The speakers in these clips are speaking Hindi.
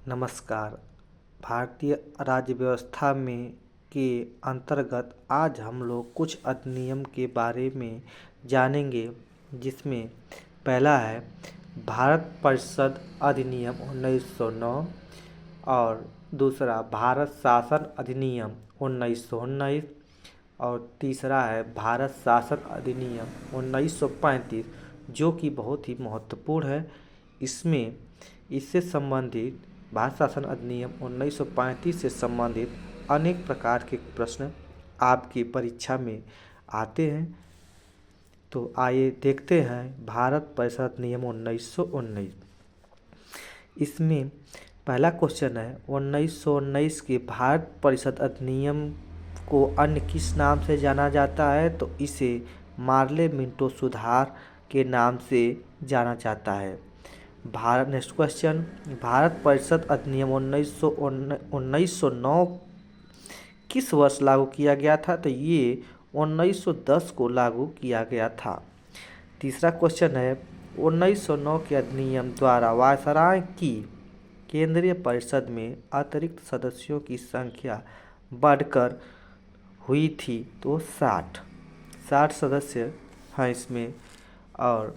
नमस्कार। भारतीय राज्य व्यवस्था में के अंतर्गत आज हम लोग कुछ अधिनियम के बारे में जानेंगे, जिसमें पहला है भारत परिषद अधिनियम 1909 और दूसरा भारत शासन अधिनियम 1919 और तीसरा है भारत शासन अधिनियम 1935, जो कि बहुत ही महत्वपूर्ण है। इससे संबंधित भारत शासन अधिनियम 1935 से संबंधित अनेक प्रकार के प्रश्न आपकी परीक्षा में आते हैं। तो आइए देखते हैं भारत परिषद अधिनियम 1919। इसमें पहला क्वेश्चन है 1919 के भारत परिषद अधिनियम को अन्य किस नाम से जाना जाता है? तो इसे मार्ले मिंटो सुधार के नाम से जाना जाता है। नेक्स्ट क्वेश्चन, भारत परिषद अधिनियम 1909 किस वर्ष लागू किया गया था? तो ये 1910 को लागू किया गया था। तीसरा क्वेश्चन है 1909 के अधिनियम द्वारा वायसराय की केंद्रीय परिषद में अतिरिक्त सदस्यों की संख्या बढ़कर हुई थी, तो 60 सदस्य हैं इसमें। और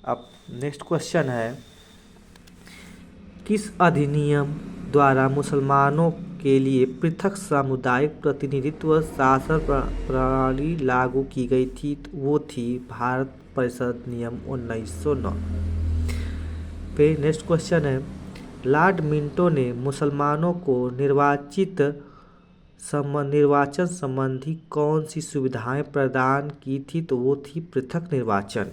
अब नेक्स्ट क्वेश्चन है किस अधिनियम द्वारा मुसलमानों के लिए पृथक सामुदायिक प्रतिनिधित्व शासन प्रणाली लागू की गई थी? तो वो थी भारत परिषद अधिनियम 1909। फिर नेक्स्ट क्वेश्चन है लॉर्ड मिंटो ने मुसलमानों को निर्वाचन संबंधी कौन सी सुविधाएं प्रदान की थी? तो वो थी पृथक निर्वाचन।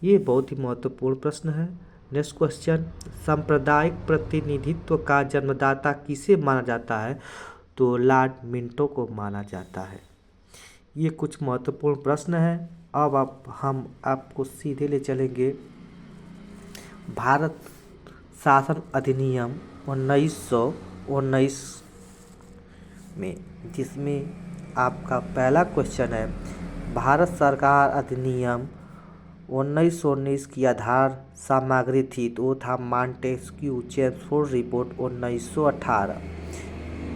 ये बहुत ही महत्वपूर्ण प्रश्न है। नेक्स्ट क्वेश्चन, सांप्रदायिक प्रतिनिधित्व का जन्मदाता किसे माना जाता है? तो लॉर्ड मिंटो को माना जाता है। ये कुछ महत्वपूर्ण प्रश्न है। अब हम आपको सीधे ले चलेंगे भारत शासन अधिनियम 1919 में, जिसमें आपका पहला क्वेश्चन है भारत सरकार अधिनियम 1919 की आधार सामग्री थी, तो वो था मॉन्टेस्क्यू चेम्सफोर्ड रिपोर्ट 1918।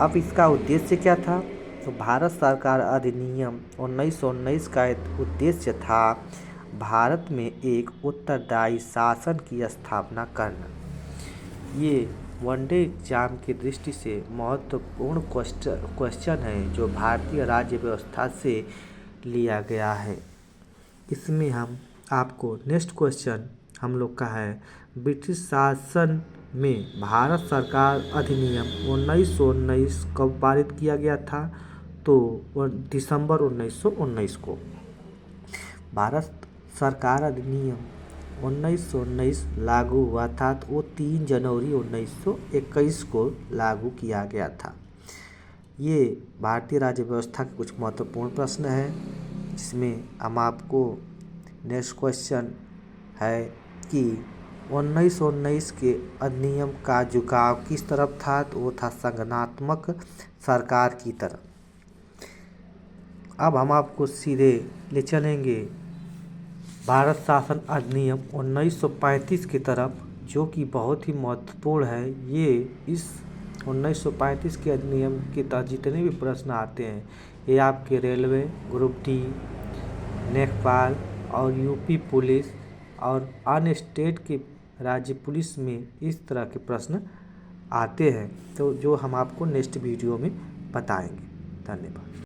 अब इसका उद्देश्य क्या था? तो भारत सरकार अधिनियम 1919 का उद्देश्य था भारत में एक उत्तरदायी शासन की स्थापना करना। ये वनडे एग्जाम की दृष्टि से महत्वपूर्ण क्वेश्चन है, जो भारतीय राज्य व्यवस्था से लिया गया है। इसमें हम आपको नेक्स्ट क्वेश्चन हम लोग का है ब्रिटिश शासन में भारत सरकार अधिनियम 1919 कब पारित किया गया था? तो दिसंबर 1919 को। भारत सरकार अधिनियम 1919 लागू हुआ था, तो वो 3 जनवरी 1921 को लागू किया गया था। ये भारतीय राज्य व्यवस्था के कुछ महत्वपूर्ण प्रश्न है, जिसमें हम आपको नेक्स्ट क्वेश्चन है कि 1919 के अधिनियम का झुकाव किस तरफ था? तो वो था संगठनात्मक सरकार की तरफ। अब हम आपको सीधे ले चलेंगे भारत शासन अधिनियम 1935 की तरफ, जो कि बहुत ही महत्वपूर्ण है। ये इस 1935 के अधिनियम के तहत जितने भी प्रश्न आते हैं, ये आपके रेलवे, ग्रुप डी, लेखपाल और यूपी पुलिस और अन्य स्टेट के राज्य पुलिस में इस तरह के प्रश्न आते हैं, तो जो हम आपको नेक्स्ट वीडियो में बताएंगे। धन्यवाद।